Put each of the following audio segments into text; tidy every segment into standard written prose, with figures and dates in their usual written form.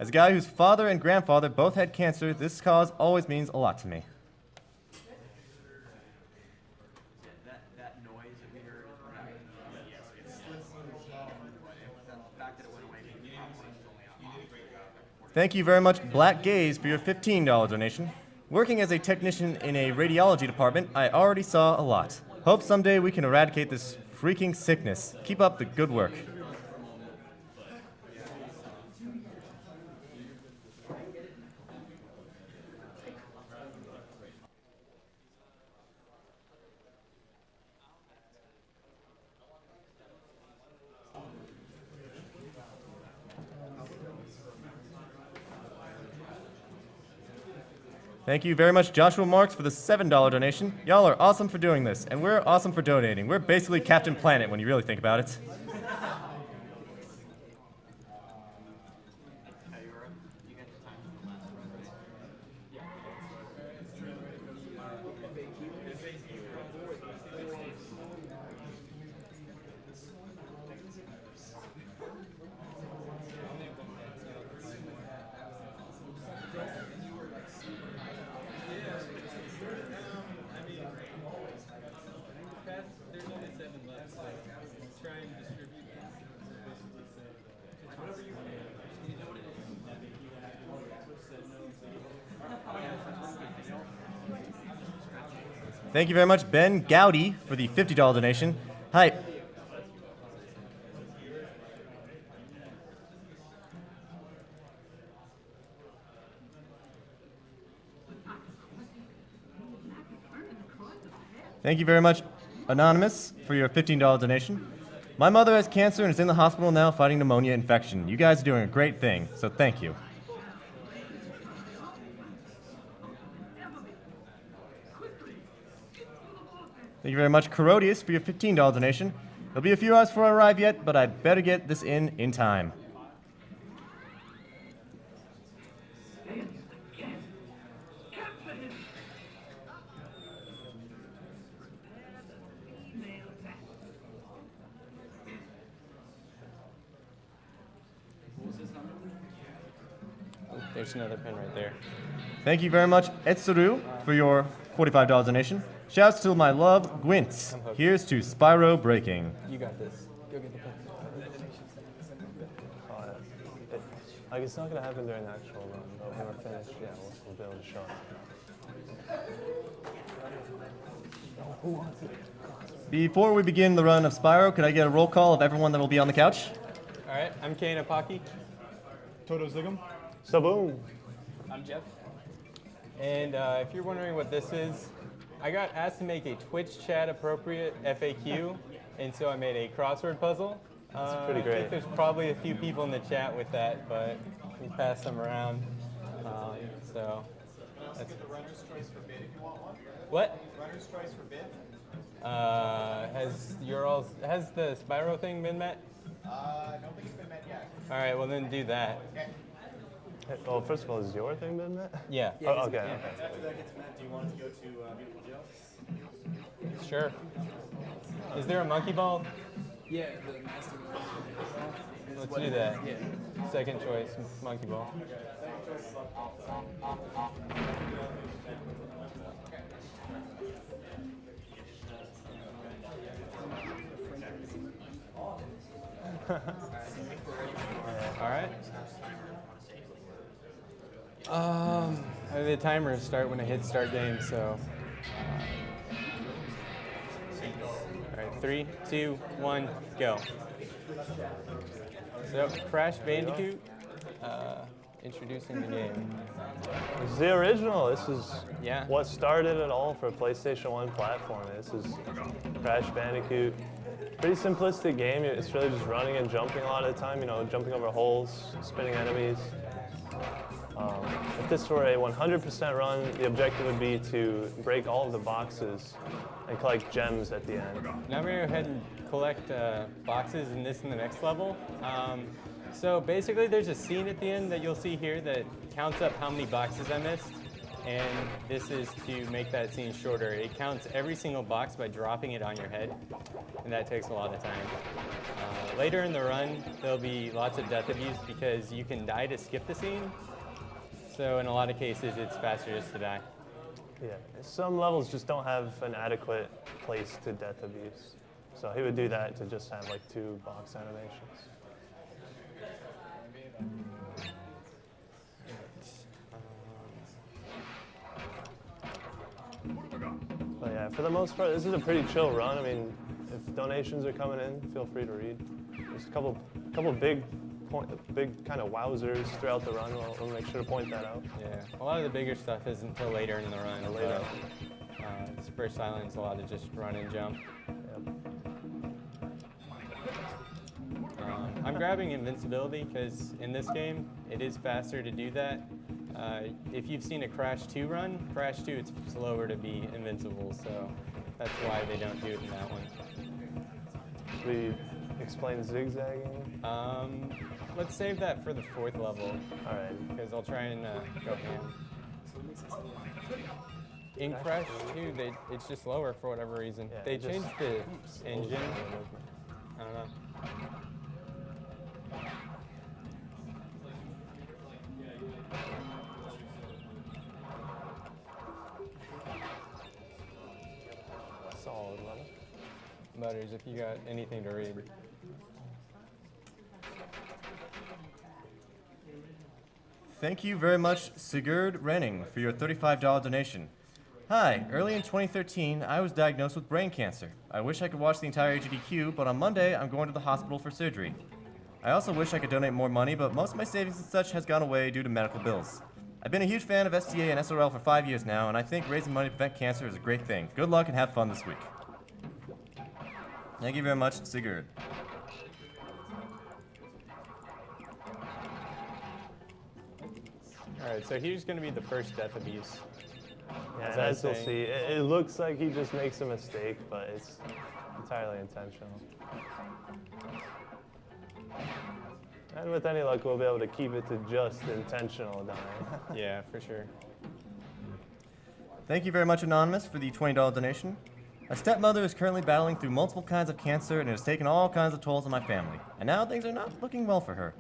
As a guy whose father and grandfather both had cancer, this cause always means a lot to me. Thank you very much, Black Gaze, for your $15 donation. Working as a technician in a radiology department, I already saw a lot. Hope someday we can eradicate this freaking sickness. Keep up the good work. Thank you very much, Joshua Marks, for the $7 donation. Y'all are awesome for doing this, and we're awesome for donating. We're basically Captain Planet when you really think about it. Thank you very much, Ben Gowdy, for the $50 donation. Hi. Thank you very much, Anonymous, for your $15 donation. My mother has cancer and is in the hospital now fighting pneumonia infection. You guys are doing a great thing, so thank you. Thank you very much, Corodius, for your $15 donation. There'll be a few hours before I arrive yet, but I better get this in time. There's another pin right there. Thank you very much, Etsuru, for your $45 donation. Shouts to my love, Gwynts. Here's to Spyro Breaking. You got this. Go get the pin. Like, it's not going to happen during the actual run, but when we're finished, yeah, we'll be able to show it. Who wants it? Before we begin the run of Spyro, could I get a roll call of everyone that will be on the couch? All right, I'm CaneofPacci. Toto Zigum. Saboom! I'm Jeff. And if you're wondering what this is, I got asked to make a Twitch chat appropriate FAQ, and so I made a crossword puzzle. That's pretty great. I think there's probably a few people in the chat with that, but we pass them around. So that's The runner's choice for bid if you want one. what? Runner's choice for bid. Has the Spyro thing been met? I don't think it's been met yet. All right, well then do that. Okay. Well, first of all, has your thing been met? Yeah. Oh, okay. Yeah. After that gets met, do you want to go to Beautiful Joe? Sure. Is there a monkey ball? Yeah, the master. Let's do that. Yeah. Second choice, monkey ball. All right. The timers start when I hit start game, so. All right, 3, 2, 1, go. So, Crash Bandicoot, introducing the game. This is the original. This is Yeah. what started it all for a PlayStation 1 platform. This is Crash Bandicoot. Pretty simplistic game. It's really just running and jumping a lot of the time, you know, jumping over holes, spinning enemies. If this were a 100% run, the objective would be to break all of the boxes and collect gems at the end. Now I'm going to go ahead and collect boxes in this in the next level. So basically there's a scene at the end that you'll see here that counts up how many boxes I missed. And this is to make that scene shorter. It counts every single box by dropping it on your head. And that takes a lot of time. later in the run, there'll be lots of death abuse because you can die to skip the scene. So in a lot of cases, it's faster just to die. Yeah, some levels just don't have an adequate place to death abuse. So he would do that to just have like 2 box animations. But yeah, for the most part, this is a pretty chill run. I mean, if donations are coming in, feel free to read. There's a couple big kind of wowzers throughout the run. We'll make sure to point that out. Yeah, a lot of the bigger stuff isn't until later in the run. Later. Super Silent's a lot of just run and jump. Yep. I'm grabbing Invincibility because in this game, it is faster to do that. If you've seen a Crash 2 run, Crash 2, it's slower to be invincible, so that's why they don't do it in that one. We explain zigzagging. Let's save that for the 4th level. All right. Because I'll try and go ham. In Crash 2, it's just slower for whatever reason. Yeah, they it just changed the engine. I don't know. Solid level. Butters, if you got anything to read. Thank you very much, Sigurd Renning, for your $35 donation. Hi, early in 2013, I was diagnosed with brain cancer. I wish I could watch the entire HDQ, but on Monday, I'm going to the hospital for surgery. I also wish I could donate more money, but most of my savings and such has gone away due to medical bills. I've been a huge fan of STA and SRL for 5 years now, and I think raising money to prevent cancer is a great thing. Good luck and have fun this week. Thank you very much, Sigurd. All right, so here's going to be the first death abuse. Yeah, As and I was as you'll saying- see, it looks like he just makes a mistake, but it's entirely intentional. And with any luck, we'll be able to keep it to just intentional dying. Yeah, for sure. Thank you very much, Anonymous, for the $20 donation. My stepmother is currently battling through multiple kinds of cancer and it has taken all kinds of tolls on my family. And now things are not looking well for her.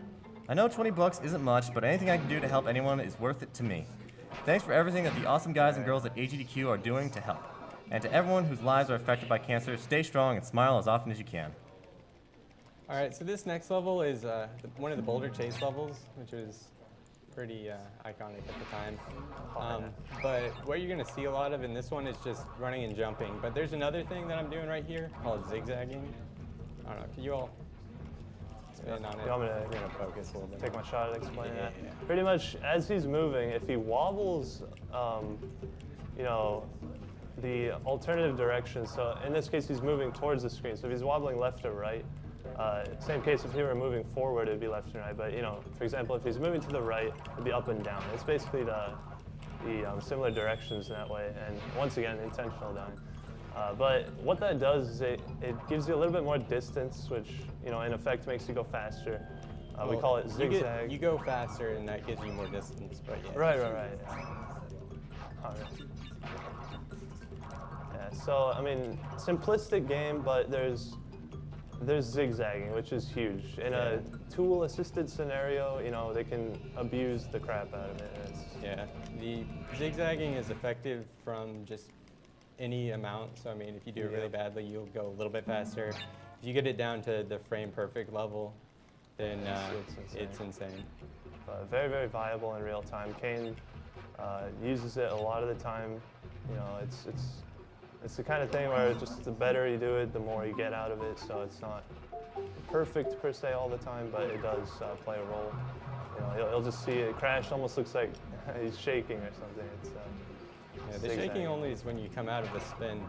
I know 20 bucks isn't much, but anything I can do to help anyone is worth it to me. Thanks for everything that the awesome guys and girls at AGDQ are doing to help. And to everyone whose lives are affected by cancer, stay strong and smile as often as you can. All right, so this next level is one of the Boulder Chase levels, which was pretty iconic at the time. But what you're going to see a lot of in this one is just running and jumping. But there's another thing that I'm doing right here called zigzagging. I don't know, can you all spin on it? You want me to I'm going to focus a little bit. Take my shot at explaining that. Yeah. Pretty much, as he's moving, if he wobbles, you know, the alternative direction, so in this case, he's moving towards the screen. So if he's wobbling left or right, same case if he were moving forward, it'd be left and right. But, you know, for example, if he's moving to the right, it'd be up and down. It's basically the similar directions that way. And once again, intentional dying. But what that does is it gives you a little bit more distance, which, you know, in effect makes you go faster. We Well, call it zigzag. You go faster, and that gives you more distance. But yeah. Right. Yeah. All right. Yeah, so, I mean, simplistic game, but there's zigzagging, which is huge. In a tool-assisted scenario, you know, they can abuse the crap out of it. Yeah, the zigzagging is effective from just any amount. So I mean, if you do it really badly, you'll go a little bit faster. If you get it down to the frame perfect level, then it's insane. Very, very viable in real time. Kane uses it a lot of the time. You know, it's the kind of thing where just the better you do it, the more you get out of it. So it's not perfect per se all the time, but it does play a role. You know, you'll just see it crash. Almost looks like he's shaking or something. Yeah, the shaking only is when you come out of the spin.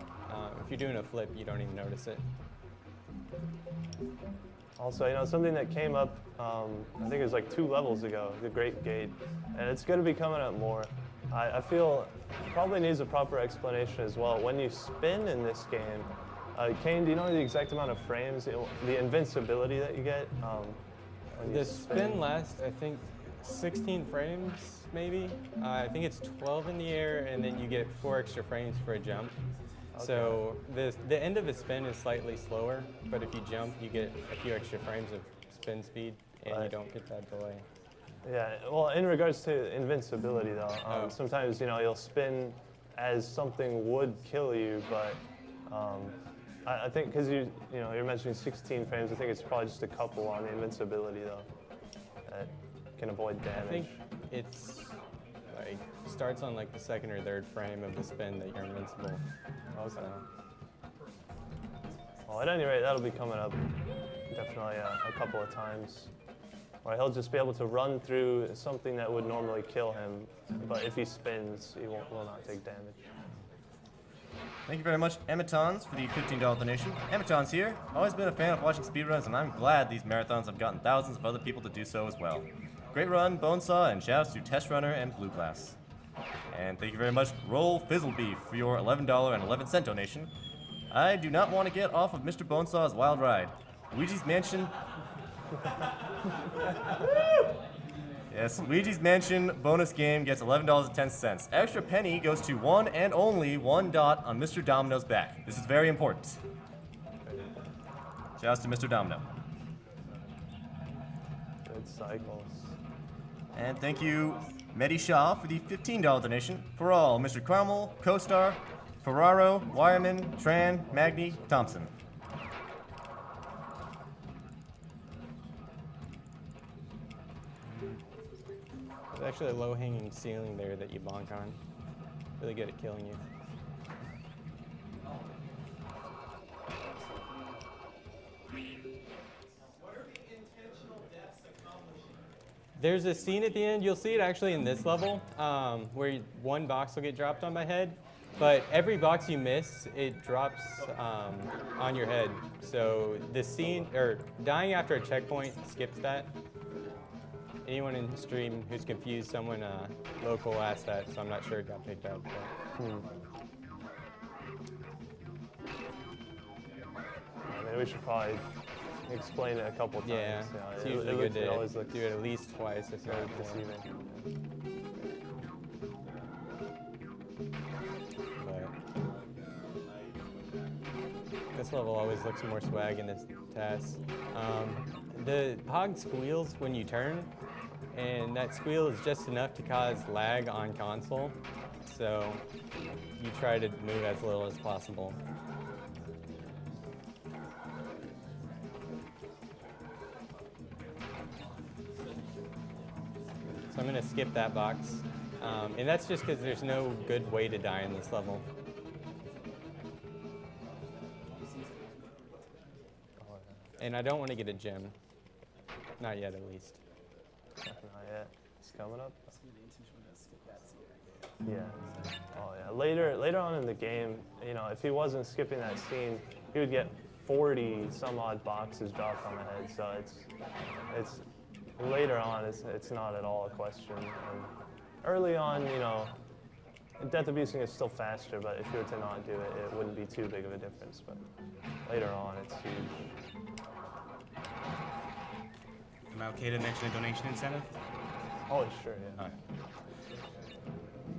If you're doing a flip, you don't even notice it. Also, you know, something that came up, I think it was like 2 levels ago, the Great Gate, and it's going to be coming up more. I feel probably needs a proper explanation as well. When you spin in this game, Kane, do you know the exact amount of frames, the invincibility that you get? When you The spin lasts, I think, 16 frames, maybe. I think it's 12 in the air, and then you get 4 extra frames for a jump. So the end of a spin is slightly slower, but if you jump, you get a few extra frames of spin speed, and you don't get that delay. Yeah, well, in regards to invincibility, though, sometimes, you'll spin as something would kill you, but I think because you're mentioning 16 frames, I think it's probably just a couple on the invincibility, though, that can avoid damage. I think it's like starts on like the second or third frame of the spin that you're invincible. Okay. Well, at any rate, that'll be coming up definitely a couple of times. Or he'll just be able to run through something that would normally kill him, but if he spins, he will not take damage. Thank you very much, Emetons, for the $15 donation. Emetons here. Always been a fan of watching speedruns, and I'm glad these marathons have gotten thousands of other people to do so as well. Great run, Bonesaw, and shoutouts to Test Runner and Blue Glass. And thank you very much, Roll Fizzlebeef, for your $11.11 donation. I do not want to get off of Mr. Bonesaw's wild ride. Luigi's Mansion. Yes, Luigi's Mansion bonus game gets $11.10. Extra penny goes to one and only one dot on Mr. Domino's back. This is very important. Shouts to Mr. Domino. Good cycles. And thank you, Mehdi Shah, for the $15 donation. For all, Mr. Carmel, Co-Star, Ferraro, Wireman, Tran, Magni, Thompson. There's actually a low-hanging ceiling there that you bonk on. Really good at killing you. There's a scene at the end, you'll see it actually in this level, where one box will get dropped on my head, but every box you miss, it drops on your head. So the scene, or dying after a checkpoint skips that. Anyone in stream who's confused, someone local asked that, so I'm not sure it got picked up. Maybe we should probably explain it a couple times. Yeah, it's usually good to do it at least twice if not more. But this level always looks more swag in this task. The hog squeals when you turn, and that squeal is just enough to cause lag on console. So you try to move as little as possible. So I'm going to skip that box. And that's just because there's no good way to die in this level. And I don't want to get a gem. Not yet, at least. Not yet. It's coming up. Yeah. Oh yeah. Later on in the game, if he wasn't skipping that scene, he would get 40 some odd boxes dropped on the head. So it's later on, it's not at all a question. And early on, death abusing is still faster, but if you were to not do it, it wouldn't be too big of a difference. But later on, it's huge. Am I okay to mention a donation incentive? Oh, sure, yeah. All right.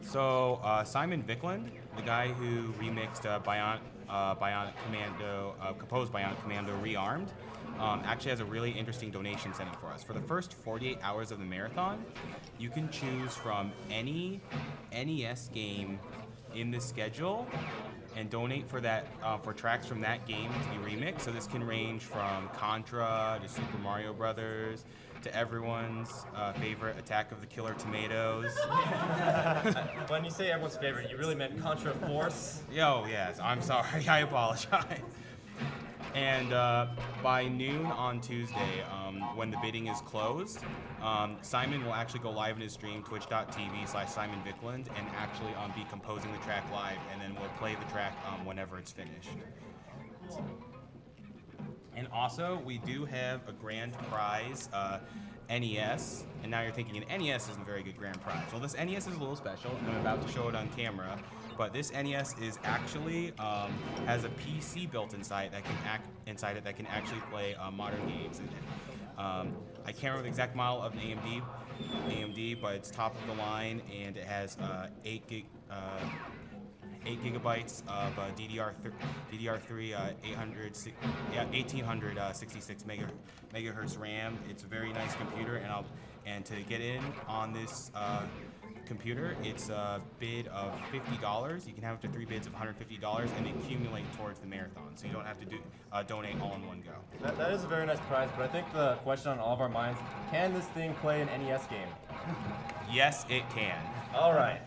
So Simon Vickland, the guy who remixed Bionic Commando, composed Bionic Commando Rearmed, actually has a really interesting donation incentive for us. For the first 48 hours of the marathon, you can choose from any NES game in the schedule and donate for that for tracks from that game to be remixed. So this can range from Contra to Super Mario Brothers to everyone's favorite Attack of the Killer Tomatoes. When you say everyone's favorite, you really meant Contra Force? Oh yes, I'm sorry. I apologize. And by noon on Tuesday, when the bidding is closed, Simon will actually go live in his stream, twitch.tv/Simon Vickland, and actually be composing the track live, and then we'll play the track whenever it's finished. And also, we do have a grand prize NES, and now you're thinking an NES isn't a very good grand prize. Well, this NES is a little special, and I'm about to show it on camera. But this NES is actually has a PC built inside that can actually play modern games in it. I can't remember the exact model of an AMD, but it's top of the line, and it has 8 gig 8 gigabytes of DDR3 1866 megahertz RAM. It's a very nice computer, and to get in on this computer, it's a bid of $50. You can have up to 3 bids of $150, and they accumulate towards the marathon, so you don't have to donate all in one go. That is a very nice prize, but I think the question on all of our minds, can this thing play an NES game? Yes, it can. All right.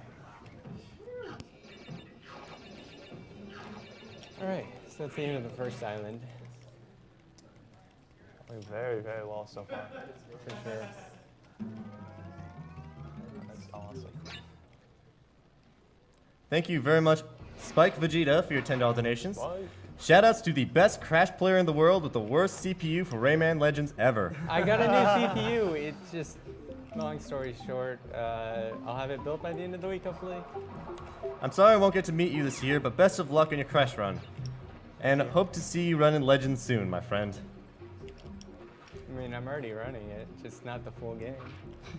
All right, so that's the end of the first island, Doing very, very well so far. for sure. That's awesome. Thank you very much, Spike Vegeta, for your $10 donations. Bye. Shoutouts to the best Crash player in the world with the worst CPU for Rayman Legends ever. I got a new CPU. It's just, long story short, I'll have it built by the end of the week, hopefully. I'm sorry I won't get to meet you this year, but best of luck on your Crash run. And hope to see you running Legends soon, my friend. I mean, I'm already running it, just not the full game.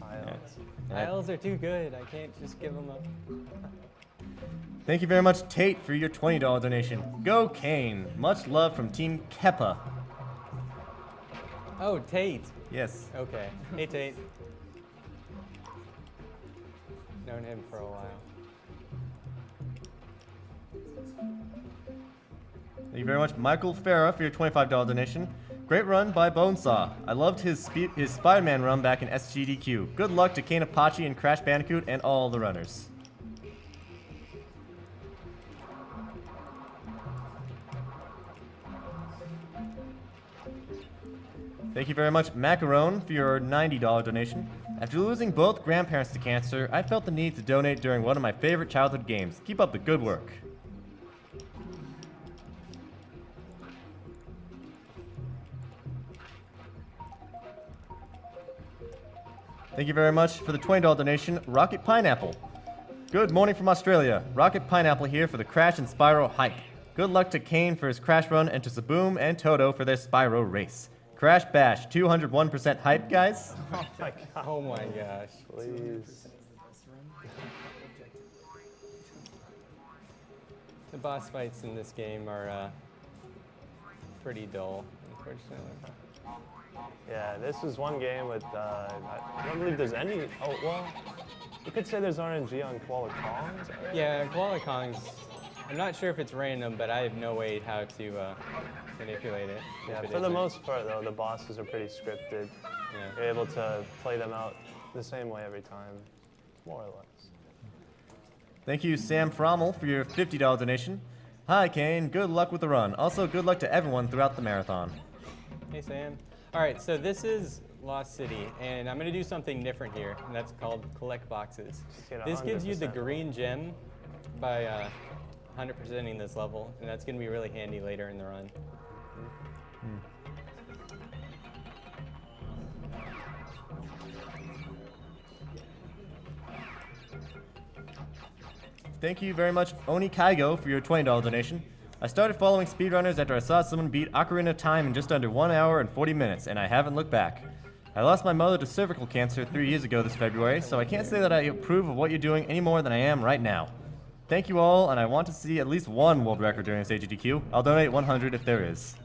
Isles. Isles are too good. I can't just give them up. Thank you very much, Tate, for your $20 donation. Go Kane. Much love from Team Keppa. Oh, Tate. Yes. Okay. Hey, Tate. Known him for a while. Thank you very much, Michael Farah, for your $25 donation. Great run by Bonesaw. I loved his Spider-Man run back in SGDQ. Good luck to CaneofPacci and Crash Bandicoot and all the runners. Thank you very much, Macaron, for your $90 donation. After losing both grandparents to cancer, I felt the need to donate during one of my favorite childhood games. Keep up the good work. Thank you very much for the $20 donation, Rocket Pineapple. Good morning from Australia. Rocket Pineapple here for the Crash and Spyro hype. Good luck to Kane for his Crash run and to Saboom and Toto for their Spyro race. Crash Bash, 201% hype, guys. Oh my god. Oh my gosh. Please. The boss fights in this game are pretty dull, unfortunately. Yeah, this is one game with, I don't believe there's any, oh, well, you could say there's RNG on Koala Kongs. Yeah, Koala Kongs, I'm not sure if it's random, but I have no way how to manipulate it. Yeah, if it for the isn't. most part, though, the bosses are pretty scripted. Yeah. You're able to play them out the same way every time, more or less. Thank you, Sam Frommel, for your $50 donation. Hi, Kane. Good luck with the run. Also, good luck to everyone throughout the marathon. Hey, Sam. All right, so this is Lost City, and I'm going to do something different here, and that's called collect boxes. Get This gives you the 100%. green gem by 100%ing this level, and that's going to be really handy later in the run. Thank you very much, Oni Kaigo, for your $20 donation. I started following speedrunners after I saw someone beat Ocarina of Time in just under 1 hour and 40 minutes, and I haven't looked back. I lost my mother to cervical cancer 3 years ago this February, so I can't say that I approve of what you're doing any more than I am right now. Thank you all, and I want to see at least one world record during this AGDQ. I'll donate 100 if there is.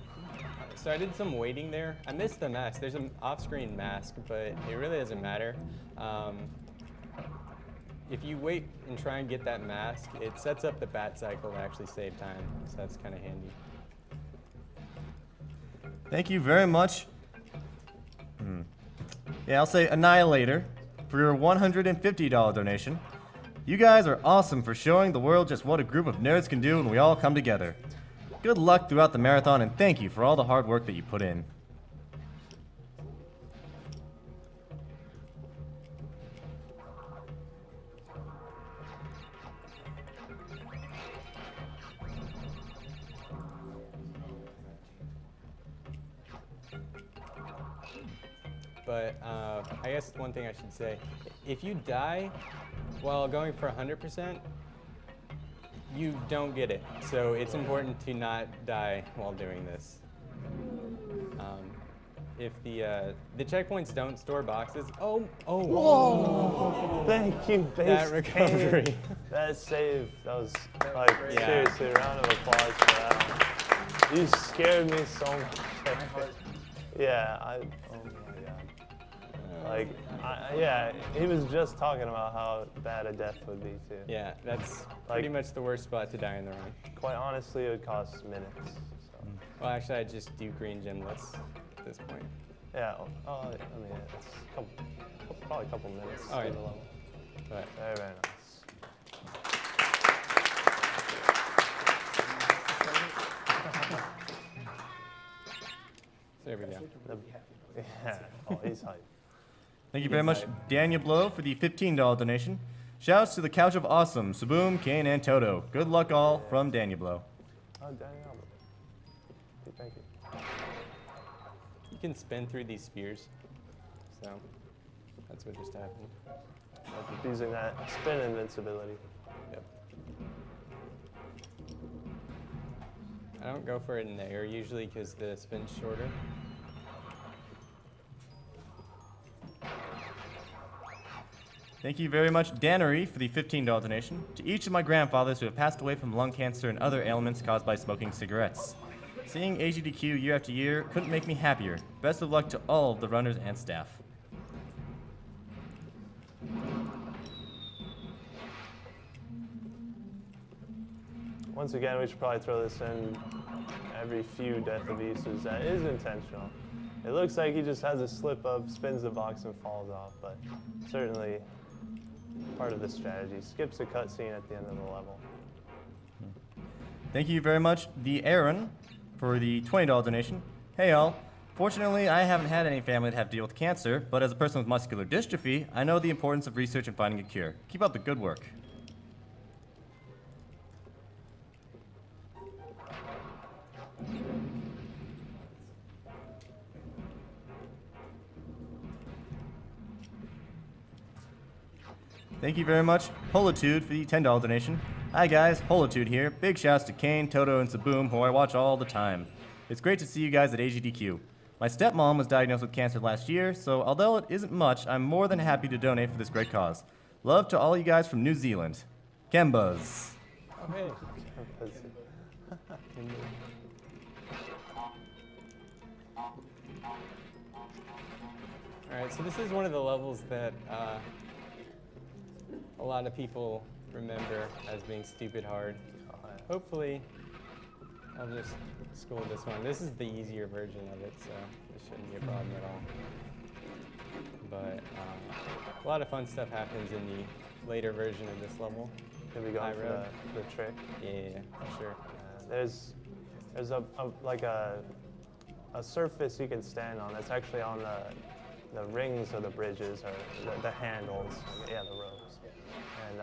So I did some waiting there. I missed the mask. There's an off-screen mask, but it really doesn't matter. If you wait and try and get that mask, it sets up the bat cycle to actually save time, so that's kind of handy. Thank you very much. Yeah, I'll say Annihilator for your $150 donation. You guys are awesome for showing the world just what a group of nerds can do when we all come together. Good luck throughout the marathon, and thank you for all the hard work that you put in. But I guess one thing I should say, if you die while going for 100%, you don't get it. So it's important to not die while doing this. If the checkpoints don't store boxes, Whoa! Thank you, base that recovery. Kane. That save, that was Yeah. seriously, a round of applause for that one. You scared me so much. Yeah, oh my god. Like, yeah, he was just talking about how bad a death would be too. Yeah, that's pretty much the worst spot to die in the run. Quite honestly, it would cost minutes. So. Well, actually, I just do green gemless at this point. Yeah, I mean, it's probably a couple minutes Oh, to yeah. the level. But Very, very nice. there we go. Yeah, oh, he's hyped. Thank you very much, Daniel Blow, for the $15 donation. Shouts to the Couch of Awesome, Saboom, Kane, and Toto. Good luck all from Daniel Blow. Oh, Daniel. Thank you. You can spin through these spears. So that's what just happened. Using that spin invincibility. Yep. I don't go for it in the air usually because the spin's shorter. Thank you very much, Dannery, for the $15 donation. To each of my grandfathers who have passed away from lung cancer and other ailments caused by smoking cigarettes. Seeing AGDQ year after year couldn't make me happier. Best of luck to all of the runners and staff. Once again, we should probably throw this in every few death of Isus. That is intentional. It looks like he just has a slip up, spins the box, and falls off, but certainly part of the strategy. Skips a cutscene at the end of the level. Thank you very much, the Aaron, for the $20 donation. Hey all. Fortunately, I haven't had any family that have to deal with cancer, but as a person with muscular dystrophy, I know the importance of research and finding a cure. Keep up the good work. Thank you very much, Holitude, for the $10 donation. Hi guys, Holitude here. Big shouts to Kane, Toto, and Saboom, who I watch all the time. It's great to see you guys at AGDQ. My stepmom was diagnosed with cancer last year, so although it isn't much, I'm more than happy to donate for this great cause. Love to all you guys from New Zealand. Kembas. Oh, hey. All right, so this is one of the levels that a lot of people remember as being stupid hard. Hopefully, I'll just school this one. This is the easier version of it, so this shouldn't be a problem at all. But a lot of fun stuff happens in the later version of this level. Here we go High for road. the trick. Yeah, for sure. There's a surface you can stand on that's actually on the rings of the bridges or the handles. Yeah, the ropes. And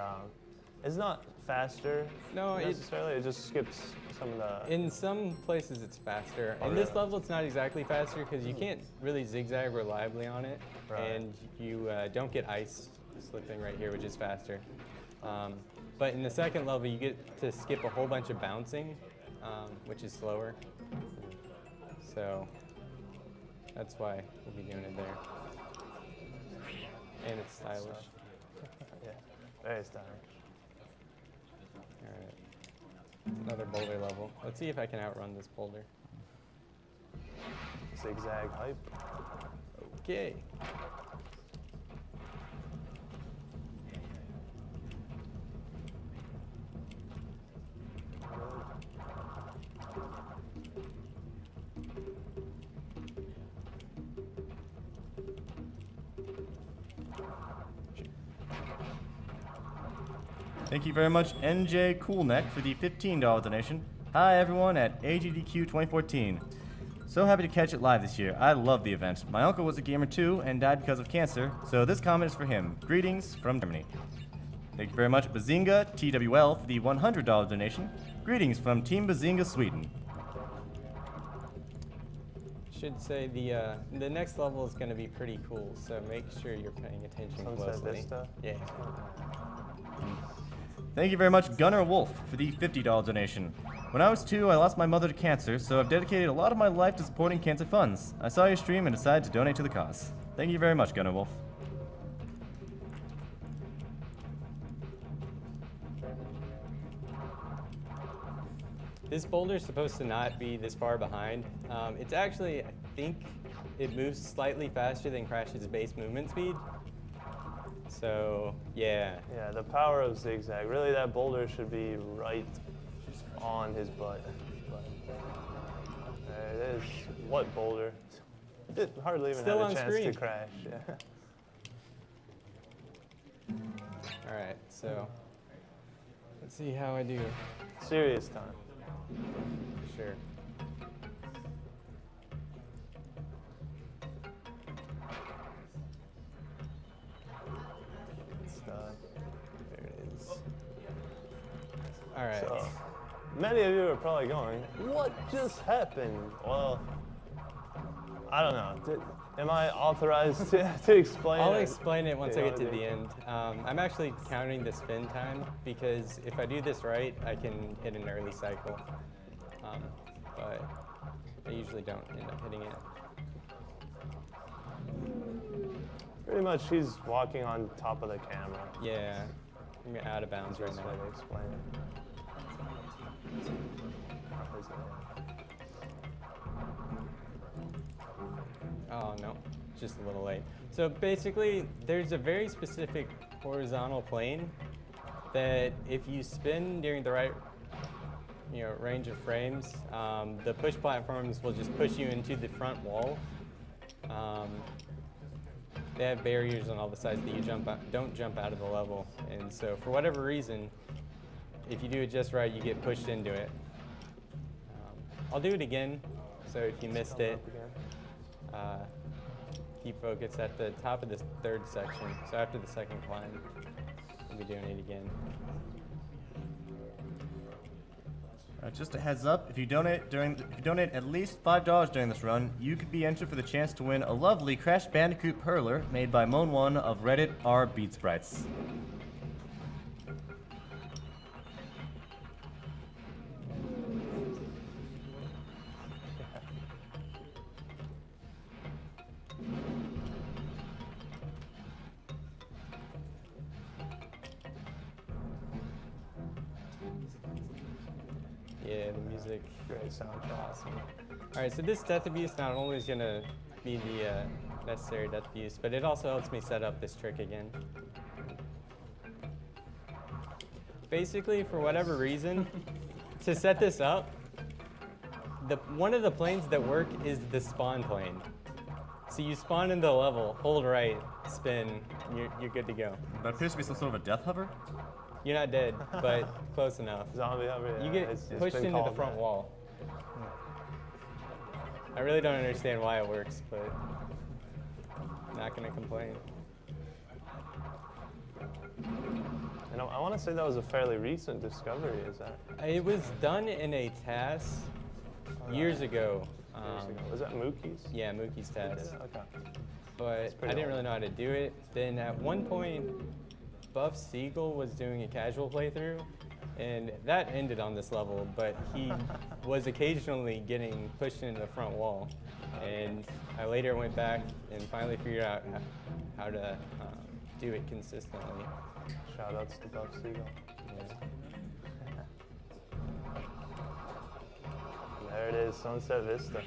it's not faster No, necessarily. It just skips some of the. In some places it's faster. Oh, In this really? level it's not exactly faster because you can't really zigzag reliably on it. Right. And you don't get ice slipping right here, which is faster. But in the second level you get to skip a whole bunch of bouncing, which is slower. So that's why we'll be doing it there. And it's stylish. Yeah, very stylish. All right. Another boulder level. Let's see if I can outrun this boulder. Zigzag hype. Okay. Thank you very much, NJ Coolneck, for the $15 donation. Hi, everyone at AGDQ 2014. So happy to catch it live this year. I love the event. My uncle was a gamer too and died because of cancer, so this comment is for him. Greetings from Germany. Thank you very much, Bazinga TWL, for the $100 donation. Greetings from Team Bazinga, Sweden. Should say the next level is going to be pretty cool, so make sure you're paying attention Sunset closely. Vista? Yeah. Thank you very much, Gunnar Wolf, for the $50 donation. When I was 2, I lost my mother to cancer, so I've dedicated a lot of my life to supporting cancer funds. I saw your stream and decided to donate to the cause. Thank you very much, Gunnar Wolf. This boulder's supposed to not be this far behind. It's actually, I think, it moves slightly faster than Crash's base movement speed. So, yeah. Yeah, the power of zigzag. Really, that boulder should be right on his butt. But there it is. What boulder? It did hardly even Still have on a chance screen. to crash. Yeah. All right, so let's see how I do. Serious time. Sure. There it is. All right. So, many of you are probably going, what just happened? Well, I don't know. Am I authorized to explain I'll it? explain it once I Okay, get to the end. I'm actually counting the spin time because if I do this right, I can hit an early cycle. But I usually don't end up hitting it. Pretty much he's walking on top of the camera. Yeah, I'm out of bounds right That's now. why they explain it. Oh, no, just a little late. So basically, there's a very specific horizontal plane that if you spin during the right range of frames, the push platforms will just push you into the front wall. They have barriers on all the sides that you don't jump out of the level. And so for whatever reason, if you do it just right, you get pushed into it. I'll do it again, so if you missed it, keep focused at the top of this third section. So after the second climb, we'll be doing it again. Just a heads up, if you donate at least $5 during this run, you could be entered for the chance to win a lovely Crash Bandicoot Perler made by Moan1 of Reddit r Beat Sprites. Yeah, the music. Great soundtrack. Awesome. All right, so this death abuse not only is going to be the necessary death abuse, but it also helps me set up this trick again. Basically, for whatever reason, to set this up, one of the planes that work is the spawn plane. So you spawn into the level, hold right, spin, you're good to go. That appears to be some sort of a death hover. You're not dead, but close enough. Zombie hover. Yeah, You get it's pushed been into the called front that. wall. I really don't understand why it works, but I'm not going to complain. And I want to say that was a fairly recent discovery. Is that It was done in a TAS years ago. years ago? Was that Mookie's? Yeah, Mookie's TAS. Okay. But I didn't really know how to do it. Then at one point, Buff Siegel was doing a casual playthrough, and that ended on this level, but he was occasionally getting pushed into the front wall. And I later went back and finally figured out how to do it consistently. Shout outs to Buff Siegel. Yeah. There it is, Sunset Vista.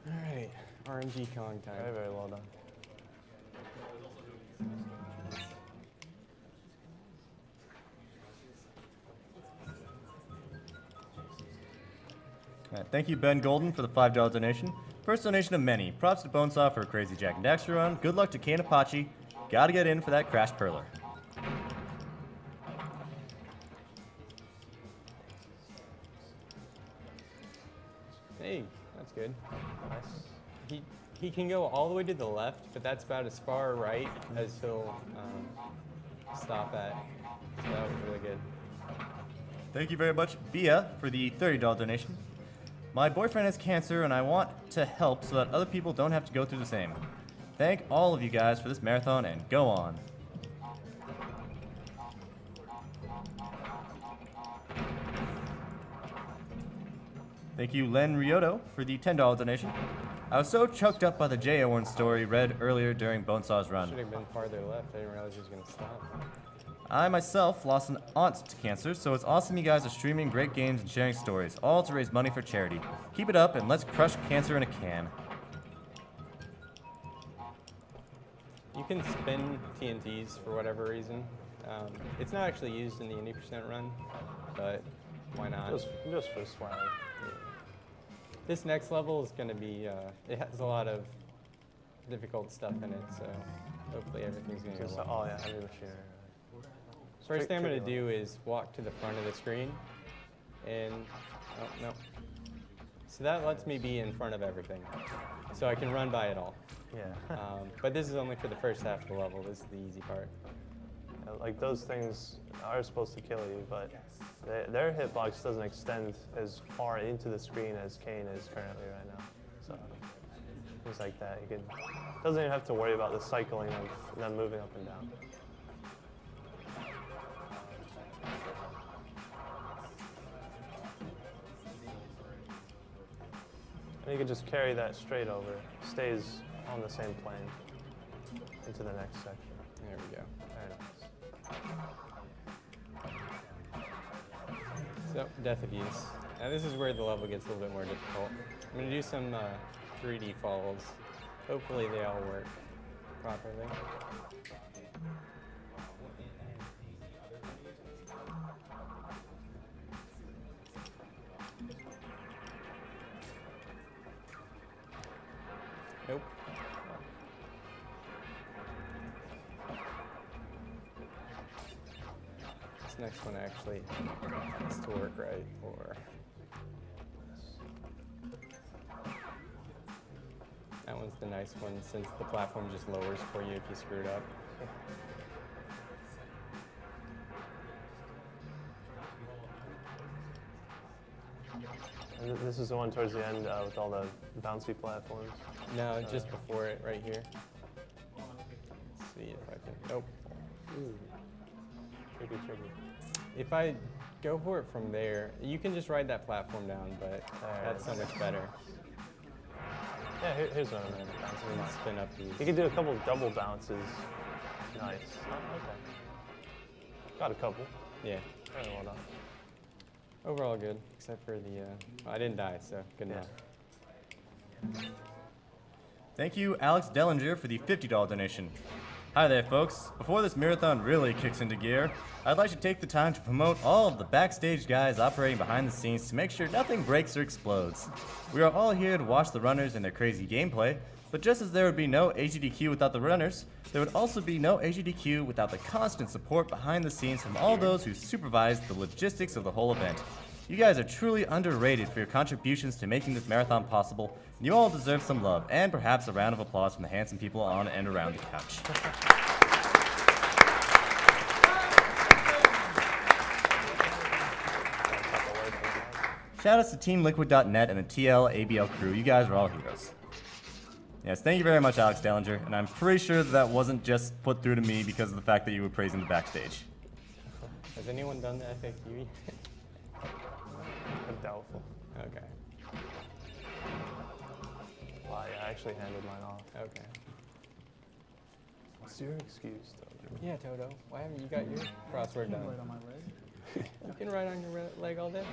All right, RNG Kong time. Very, very well done. All right, thank you, Ben Golden, for the $5 donation. First donation of many. Props to Bonesaw for a crazy Jack and Daxter run. Good luck to CaneofPacci. Gotta get in for that Crash Perler. Hey, that's good. Nice. He can go all the way to the left, but that's about as far right as he'll stop at. So that was really good. Thank you very much, Bia, for the $30 donation. My boyfriend has cancer, and I want to help so that other people don't have to go through the same. Thank all of you guys for this marathon, and go on. Thank you, Len Rioto, for the $10 donation. I was so choked up by the Jay Owen story read earlier during Bonesaw's run. Should have been farther left. I didn't realize he was going to stop. I myself lost an aunt to cancer, so it's awesome you guys are streaming great games and sharing stories, all to raise money for charity. Keep it up and let's crush cancer in a can. You can spin TNTs for whatever reason. It's not actually used in the 80% run, but why not? Just for swag. This next level is going to be, it has a lot of difficult stuff in it, so hopefully everything's going to go well. Oh yeah, heavy machinery. First thing I'm going to do is walk to the front of the screen, and, oh, no. So that lets me be in front of everything, so I can run by it all. Yeah. But this is only for the first half of the level. This is the easy part. Like those things are supposed to kill you, but their hitbox doesn't extend as far into the screen as Kane is currently right now. So things like that, you can doesn't even have to worry about the cycling of them moving up and down. And you can just carry that straight over. Stays on the same plane into the next section. There we go. Very nice. So, Death of Use. Now this is where the level gets a little bit more difficult. I'm going to do some 3D falls. Hopefully they all work properly. Nope. This next one actually has to work right, or that one's the nice one since the platform just lowers for you if you screwed up. And this is the one towards the end with all the bouncy platforms. No, just before it, right here. Let's see if I can. Nope. Ooh. Tricky. If I go for it from there, you can just ride that platform down, but that's so much better. Yeah, here's what I'm going to bounce. And spin up these. You can do a couple double bounces. Nice. Oh, okay. Got a couple. Yeah. Very well done. Overall good, except for the. I didn't die, so good enough. Thank you, Alex Dellinger, for the $50 donation. Hi there, folks. Before this marathon really kicks into gear, I'd like to take the time to promote all of the backstage guys operating behind the scenes to make sure nothing breaks or explodes. We are all here to watch the runners and their crazy gameplay, but just as there would be no AGDQ without the runners, there would also be no AGDQ without the constant support behind the scenes from all those who supervise the logistics of the whole event. You guys are truly underrated for your contributions to making this marathon possible, and you all deserve some love, and perhaps a round of applause from the handsome people on and around the couch. Shoutouts to TeamLiquid.net and the TL ABL crew. You guys are all heroes. Yes, thank you very much, Alex Dellinger, and I'm pretty sure that wasn't just put through to me because of the fact that you were praising the backstage. Has anyone done the FAQ yet? I'm doubtful. Okay. Wow, yeah, I actually handed mine off. Okay. What's your excuse, though? Yeah, Toto. Why haven't you got your crossword done? Right on my leg. You can write on your leg all day.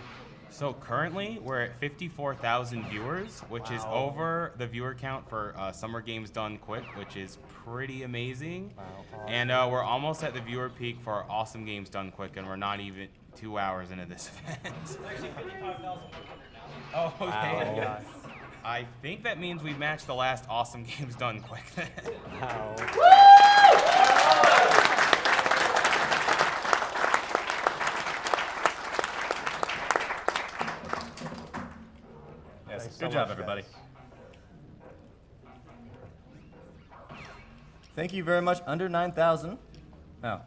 So currently, we're at 54,000 viewers, which is over the viewer count for Summer Games Done Quick, which is pretty amazing. Wow. And we're almost at the viewer peak for Awesome Games Done Quick, and we're not even 2 hours into this event. It's actually 55,100 now. Oh, okay. Wow. I think that means we've matched the last Awesome Games Done Quick then. Wow. Yes, Thanks good so job, much, everybody. guys. Thank you very much, under 9,000. Oh.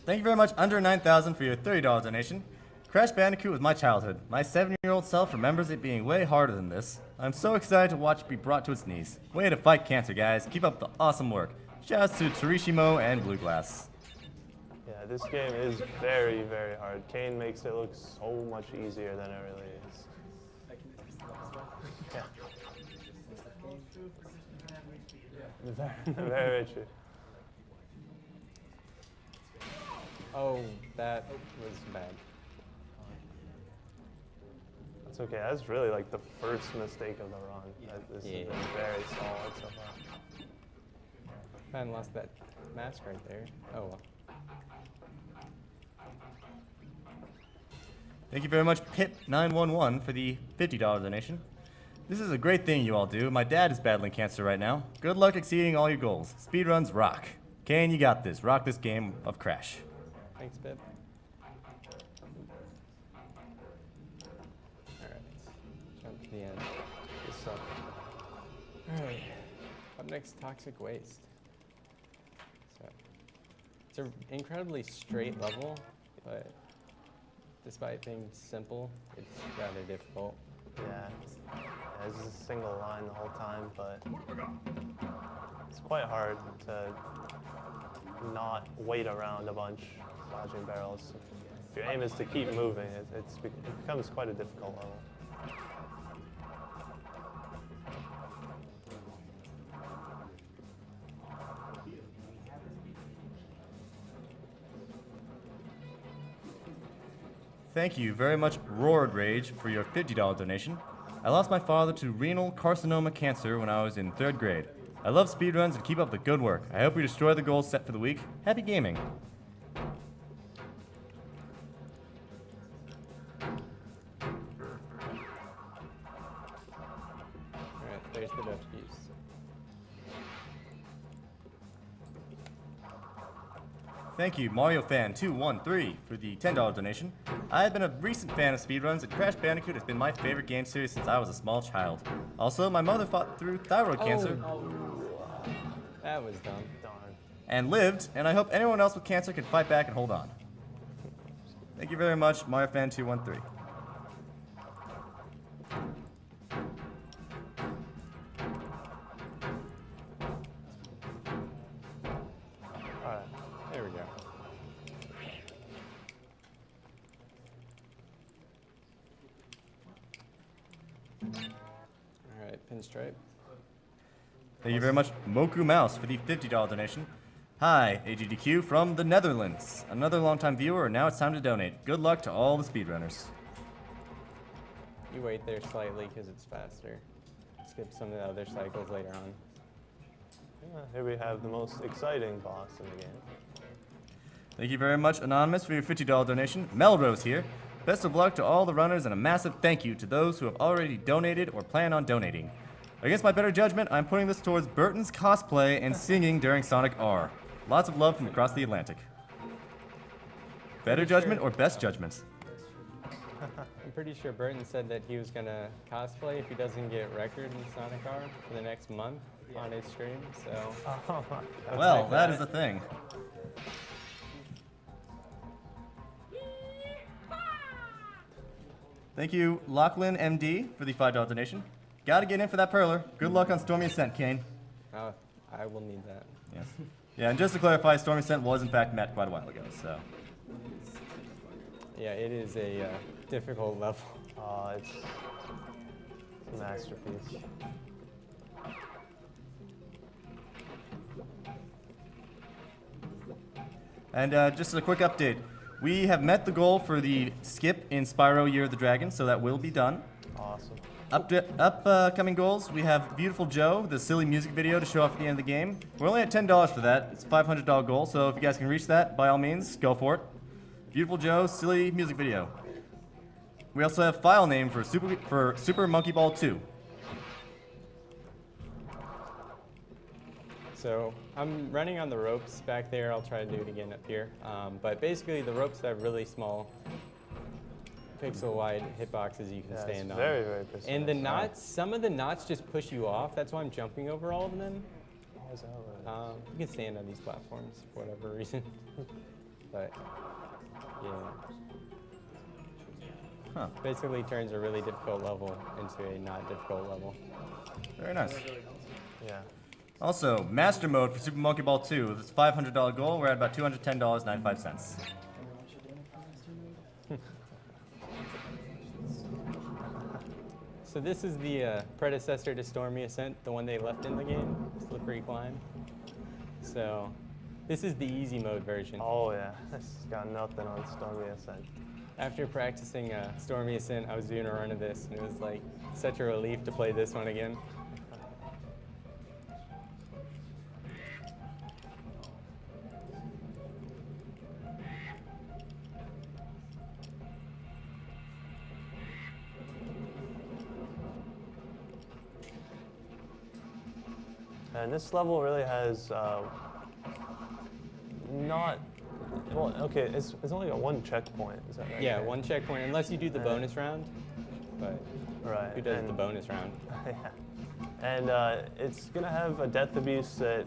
Thank you very much, under 9,000, for your $30 donation. Crash Bandicoot was my childhood. My 7-year-old self remembers it being way harder than this. I'm so excited to watch it be brought to its knees. Way to fight cancer, guys. Keep up the awesome work. Shouts to Terishimo and Blue Glass. Yeah, this game is very, very hard. Kane makes it look so much easier than it really is. I can do stuff as well. Yeah. Very, very true. Oh, that was bad. That's okay. That's really like the first mistake of the run. This has been very solid so far. I hadn't lost that mask right there. Oh well. Thank you very much, Pip911, for the $50 donation. This is a great thing you all do. My dad is battling cancer right now. Good luck exceeding all your goals. Speedruns rock. Kane, you got this. Rock this game of Crash. Thanks, Pip. Alright, jump to the end. Good stuff. Alright, up next, Toxic Waste. So, it's an incredibly straight level, but despite being simple, it's rather difficult. Yeah, it's just a single line the whole time, but it's quite hard to not wait around a bunch dodging barrels. If your aim is to keep moving, it becomes quite a difficult level. Thank you very much, Roared Rage, for your $50 donation. I lost my father to renal carcinoma cancer when I was in 3rd grade. I love speedruns and keep up the good work. I hope you destroy the goals set for the week. Happy gaming. Alright, there's the Dutch Geese. Thank you, Mario Fan 213, for the $10 donation. I have been a recent fan of speedruns, and Crash Bandicoot has been my favorite game series since I was a small child. Also, my mother fought through thyroid cancer That was dumb. Darn. and lived, and I hope anyone else with cancer can fight back and hold on. Thank you very much, Mario Fan 213. Alright. There we go. Alright, Pinstripe. Thank you very much, Moku Mouse, for the $50 donation. Hi, AGDQ from the Netherlands. Another longtime viewer, and now it's time to donate. Good luck to all the speedrunners. You wait there slightly because it's faster. Skip some of the other cycles later on. Yeah, here we have the most exciting boss in the game. Thank you very much, Anonymous, for your $50 donation. Melrose here. Best of luck to all the runners, and a massive thank you to those who have already donated or plan on donating. Against my better judgment, I'm putting this towards Burton's cosplay and singing during Sonic R. Lots of love from across the Atlantic. Better judgment or best judgment? I'm pretty sure Burton said that he was going to cosplay if he doesn't get record in Sonic R for the next month on his stream, so... Well, that is the thing. Thank you, Lachlan MD, for the $5 donation. Gotta get in for that perler. Good luck on Stormy Ascent, Kane. I will need that. Yes. Yeah, and just to clarify, Stormy Ascent was in fact met quite a while ago, so. Yeah, it is a difficult level. It's a masterpiece. And just a quick update. We have met the goal for the skip in Spyro Year of the Dragon, so that will be done. Awesome. Upcoming goals, we have Beautiful Joe, the silly music video to show off at the end of the game. We're only at $10 for that. It's a $500 goal, so if you guys can reach that, by all means, go for it. Beautiful Joe, silly music video. We also have file name for Super Monkey Ball 2. So I'm running on the ropes back there. I'll try to do it again up here. But basically, the ropes have really small, pixel-wide hitboxes you can stand on. Very, very precise. And the knots, some of the knots just push you off. That's why I'm jumping over all of them. How is that right? You can stand on these platforms for whatever reason. But yeah. Huh. Basically turns a really difficult level into a not difficult level. Very nice. Yeah. Also, Master Mode for Super Monkey Ball 2. This $500 goal, we're at about $210.95. So this is the predecessor to Stormy Ascent, the one they left in the game, Slippery Climb. So This is the easy mode version. Oh yeah, it's got nothing on Stormy Ascent. After practicing Stormy Ascent, I was doing a run of this, and it was like such a relief to play this one again. And this level really has not. Well, okay, it's only got one checkpoint. Is that right? Yeah, one checkpoint, unless you do the bonus round. But Right. who does the bonus round? Yeah. And it's gonna have a death abuse that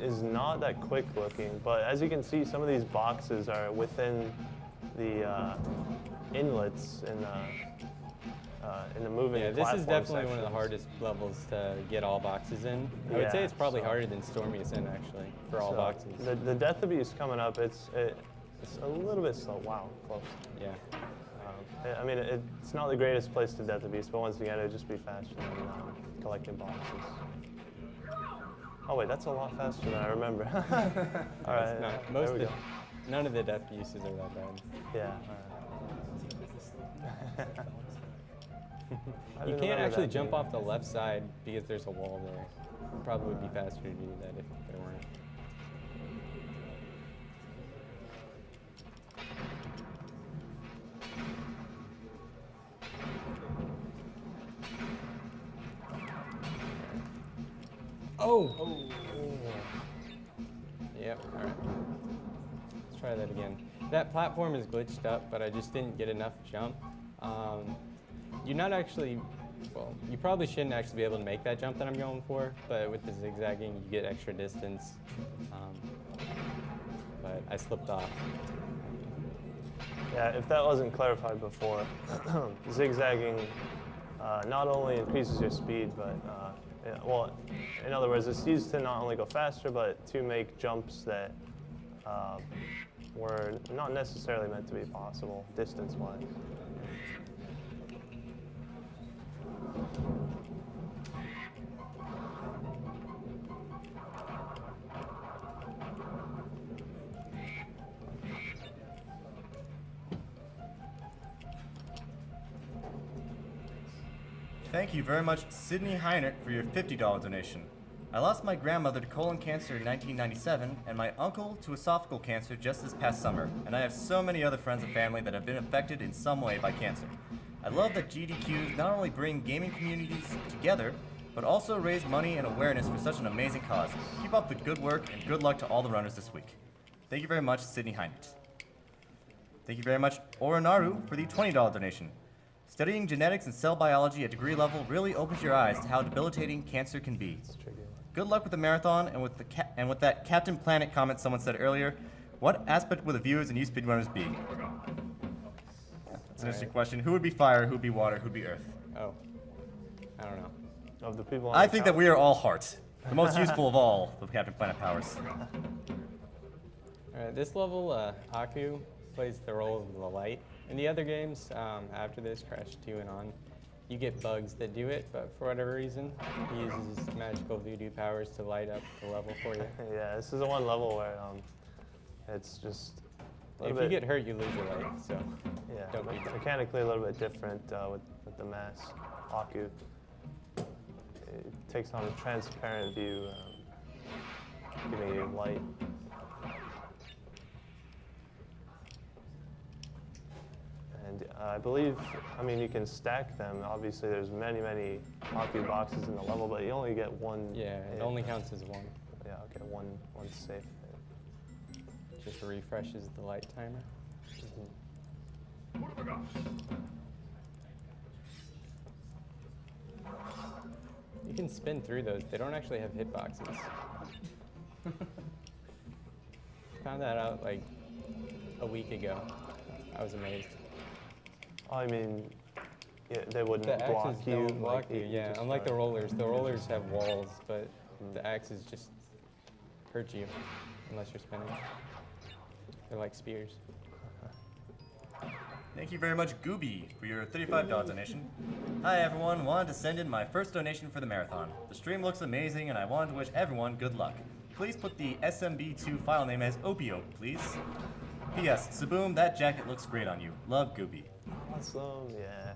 is not that quick looking, but as you can see, some of these boxes are within the inlets in the moving Yeah, this is platform definitely one of the sections. hardest levels to get all boxes in. I would say Yeah, it's probably so- harder than Stormy Ascent actually for all So, boxes. The death abuse coming up, it's a little bit slow. Wow, close. Yeah. I mean, it's not the greatest place to death abuse, but once again, it'd just be faster than collecting boxes. Oh wait, that's a lot faster than I remember. All right, It's not- there most we of go. none of the death uses are that bad. Yeah. I You didn't can't remember actually that jump being- off the left side because there's a wall there. It probably would be faster to do that if there weren't. Oh! Yep, alright. Let's try that again. That platform is glitched up, but I just didn't get enough jump. You're not actually, well, you probably shouldn't actually be able to make that jump that I'm going for, but with the zigzagging, you get extra distance. But I slipped off. Yeah, if that wasn't clarified before, zigzagging not only increases your speed, but well, in other words, it's used to not only go faster, but to make jumps that were not necessarily meant to be possible distance-wise. Thank you very much, Sydney Heinert, for your $50 donation. I lost my grandmother to colon cancer in 1997 and my uncle to esophageal cancer just this past summer, and I have so many other friends and family that have been affected in some way by cancer. I love that GDQs not only bring gaming communities together, but also raise money and awareness for such an amazing cause. Keep up the good work and good luck to all the runners this week. Thank you very much, Sydney Heinert. Thank you very much, Orinaru, for the $20 donation. Studying genetics and cell biology at degree level really opens your eyes to how debilitating cancer can be. Good luck with the marathon and with that Captain Planet comment someone said earlier. What aspect will the viewers and you speedrunners be? That's an interesting question. Who would be fire? Who would be water? Who would be earth? Oh, I don't know. Of the people on I the think that couch. we are all heart, the most useful of all the Captain Planet powers. Alright, this level, Aku plays the role of the light. In the other games, after this, Crash 2 and on, you get bugs that do it, but for whatever reason, he uses his magical voodoo powers to light up the level for you. Yeah, this is the one level where it's just a If little you bit, get hurt, you lose your light, so yeah, don't be dumb. mechanically a little bit different with the mask, Aku. It takes on a transparent view, giving you light. And I believe, I mean, you can stack them. Obviously, there's many Aku boxes in the level, but you only get one. Yeah, it hit. only counts as one. Yeah, okay, one safe hit. Just refreshes the light timer. You can spin through those. They don't actually have hitboxes. Found that out like a week ago. I was amazed. I mean, yeah, they wouldn't The block axes you. don't block you, you yeah. just Unlike the go- rollers. The rollers have walls, but the axes just hurt you unless you're spinning. They're like spears. Thank you very much, Gooby, for your $35 donation. Hi everyone, wanted to send in my first donation for the marathon. The stream looks amazing and I wanted to wish everyone good luck. please put the SMB2 file name as Opio, please? P.S. Saboom, that jacket looks great on you. Love, Gooby. Awesome, yeah.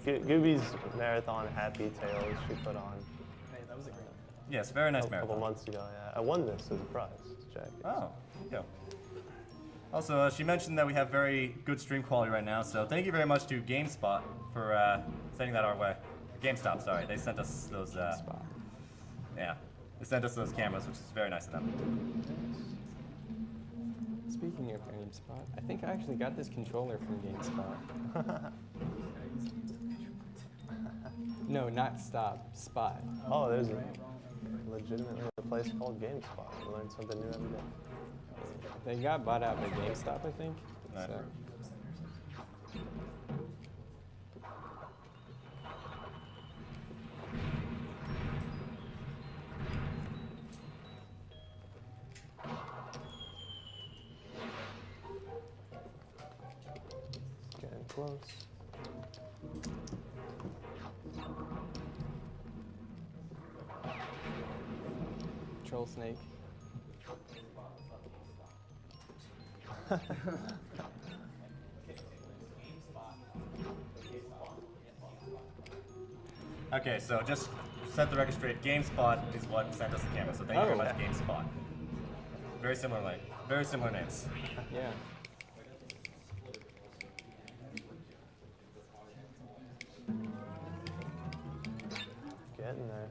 Gooby's marathon happy tails she put on Hey, that was a great one. Yes, very nice a couple marathon. months ago, yeah. I won this as a prize, this jacket. Oh, yeah. Also, she mentioned that we have very good stream quality right now, so thank you very much to GameSpot for sending that our way. GameStop, sorry. They sent us those, yeah. They sent us those cameras, which is very nice of them. Speaking of GameSpot, I think I actually got this controller from GameSpot. No, not Stop, Spot. Oh, there's legitimately a place called GameSpot. You learn something new every day. They got bought out by GameStop, I think. Right. So. Getting close. Troll Snake. Okay, so just set the record straight. GameSpot is what sent us the camera, so thank you very Oh. much, GameSpot. Very similar names. Yeah. Getting there.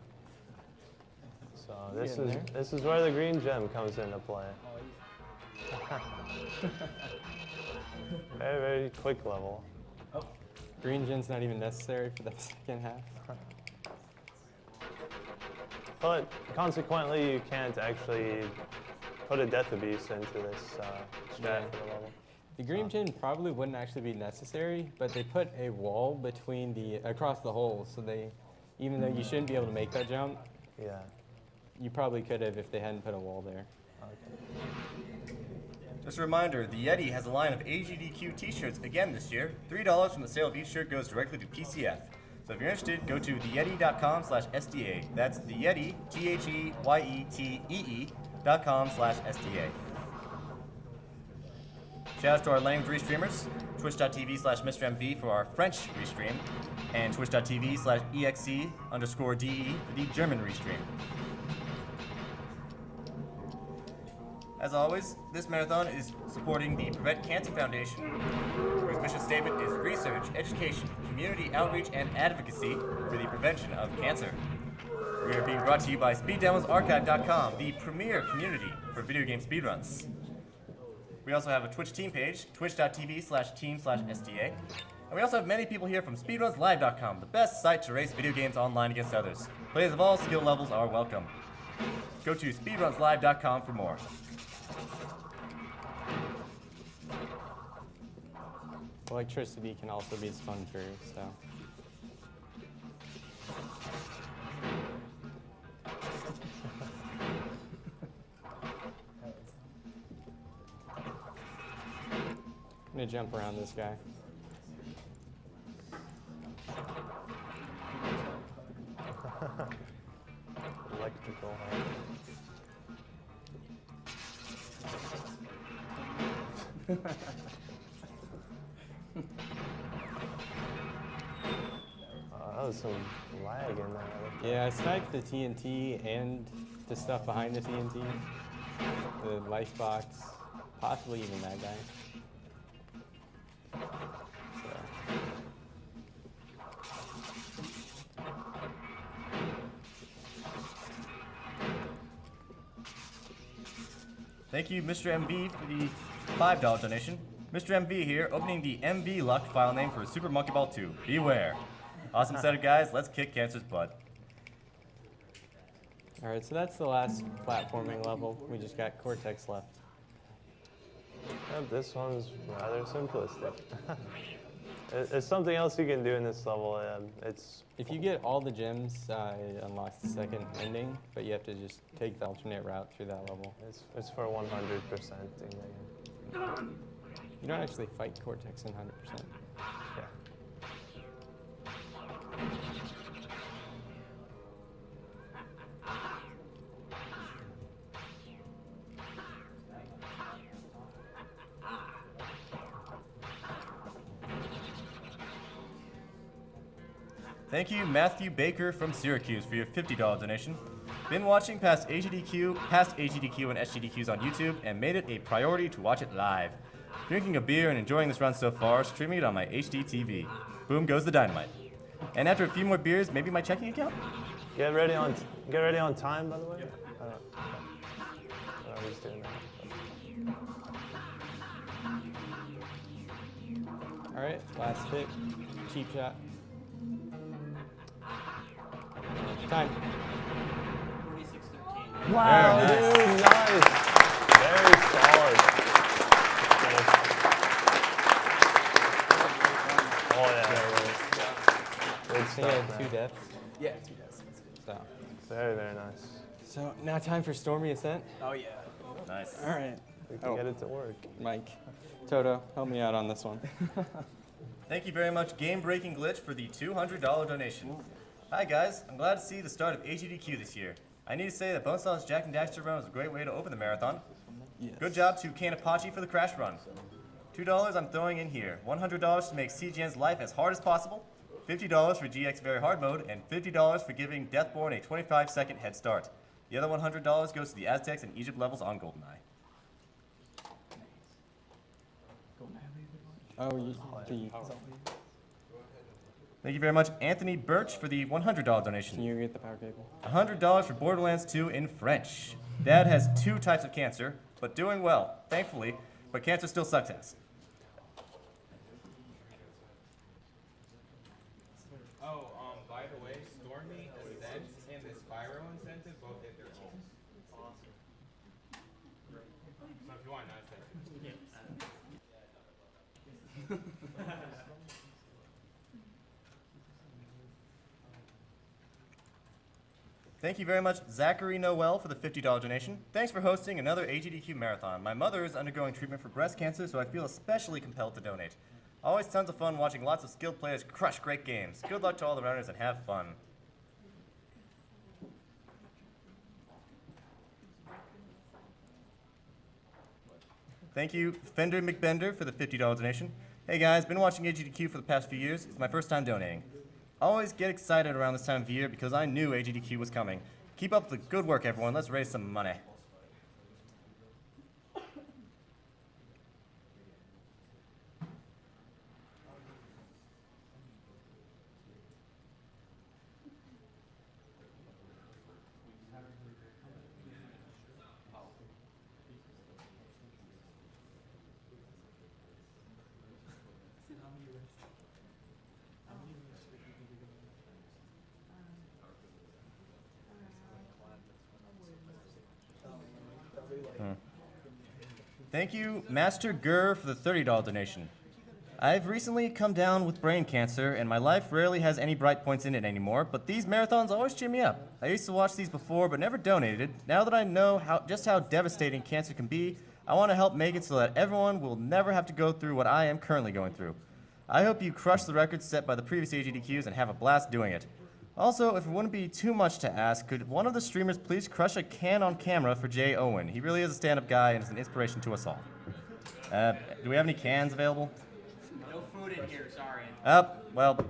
So this Getting is there. this is where the green gem comes into play. Very, very quick level. Green Gen's not even necessary for that second half. But consequently, you can't actually put a death abuse into this strat Yeah. for the level. The Green Gen probably wouldn't actually be necessary, but they put a wall between across the holes, so even though you shouldn't be able to make that jump, Yeah. you probably could have if they hadn't put a wall there. Okay. Just a reminder, the Yeti has a line of AGDQ t-shirts again this year. $3 from the sale of each shirt goes directly to PCF. So if you're interested, go to theyeti.com/SDA. That's the Yeti, THEYETEE.com/SDA. Shout out to our language restreamers, twitch.tv/MrMV for our French restream, and twitch.tv/EXE_DE for the German restream. As always, this marathon is supporting the Prevent Cancer Foundation, whose mission statement is research, education, community outreach, and advocacy for the prevention of cancer. We are being brought to you by SpeedDemosArchive.com, the premier community for video game speedruns. We also have a Twitch team page, twitch.tv/team/SDA. And we also have many people here from SpeedrunsLive.com, the best site to race video games online against others. Players of all skill levels are welcome. Go to SpeedrunsLive.com for more. Electricity can also be spun through, so. I'm gonna jump around this guy. Electrical. That was some lag in there. Yeah, I sniped the TNT and the stuff behind the TNT. The life box, possibly even that guy. So. Thank you, Mr. MV, for the $5 donation. Mr. MV here, opening the MV luck file name for Super Monkey Ball 2. Beware. Awesome setup, guys. Let's kick cancer's butt. All right, so that's the last platforming level. We just got Cortex left. Yep, this one's rather simplistic. There's something else you can do in this level. It's If you get all the gems, it unlocks the second ending, but you have to just take the alternate route through that level. it's for 100%. You don't actually fight Cortex in 100%. Yeah. Thank you, Matthew Baker from Syracuse, for your $50 donation. Been watching past AGDQ and SGDQs on YouTube and made it a priority to watch it live. Drinking a beer and enjoying this run so far, streaming it on my HD TV. Boom goes the dynamite. And after a few more beers, maybe my checking account? Get ready on time, by the way. I was doing that. All right, last pick, cheap shot. Time. 26-13. Wow, Very nice. dude, nice. Very solid. Oh yeah. Good I think I stuff, had 2 man. deaths. Yeah, 2 deaths. So, Very, very nice. so now time for Stormy Ascent. Oh, yeah. Nice. All right, We can get it to work. Mike, Toto, help me out on this one. Thank you very much, Game Breaking Glitch, for the $200 donation. Hi guys, I'm glad to see the start of AGDQ this year. I need to say that Bonesaw's Jack and Daxter run was a great way to open the marathon. Yes. Good job to CaneofPacci for the crash run. $2 I'm throwing in here. $100 to make CGN's life as hard as possible. $50 for GX Very Hard Mode, and $50 for giving Deathborn a 25-second head start. The other $100 goes to the Aztecs and Egypt levels on GoldenEye. Oh, the Thank you very much, Anthony Birch, for the $100 donation. Can you get the power cable? $100 for Borderlands 2 in French. Dad has 2 types of cancer, but doing well, thankfully, but cancer still sucks ass. Oh, by the way, Stormy Ascent and the Spyro incentive both hit their goals. Awesome. So if you want not Thank you very much, Zachary Noel, for the $50 donation. Thanks for hosting another AGDQ marathon. My mother is undergoing treatment for breast cancer, so I feel especially compelled to donate. Always tons of fun watching lots of skilled players crush great games. Good luck to all the runners and have fun. Thank you, Fender McBender, for the $50 donation. Hey guys, been watching AGDQ for the past few years. It's my first time donating. Always get excited around this time of year because I knew AGDQ was coming. Keep up the good work, everyone. Let's raise some money. Thank you, Master Gurr, for the $30 donation. I've recently come down with brain cancer, and my life rarely has any bright points in it anymore, but these marathons always cheer me up. I used to watch these before, but never donated. Now that I know just how devastating cancer can be, I want to help make it so that everyone will never have to go through what I am currently going through. I hope you crush the records set by the previous AGDQs and have a blast doing it. Also, if it wouldn't be too much to ask, could one of the streamers please crush a can on camera for Jay Owen? He really is a stand-up guy and is an inspiration to us all. Do we have any cans available? No food in here, sorry. Well,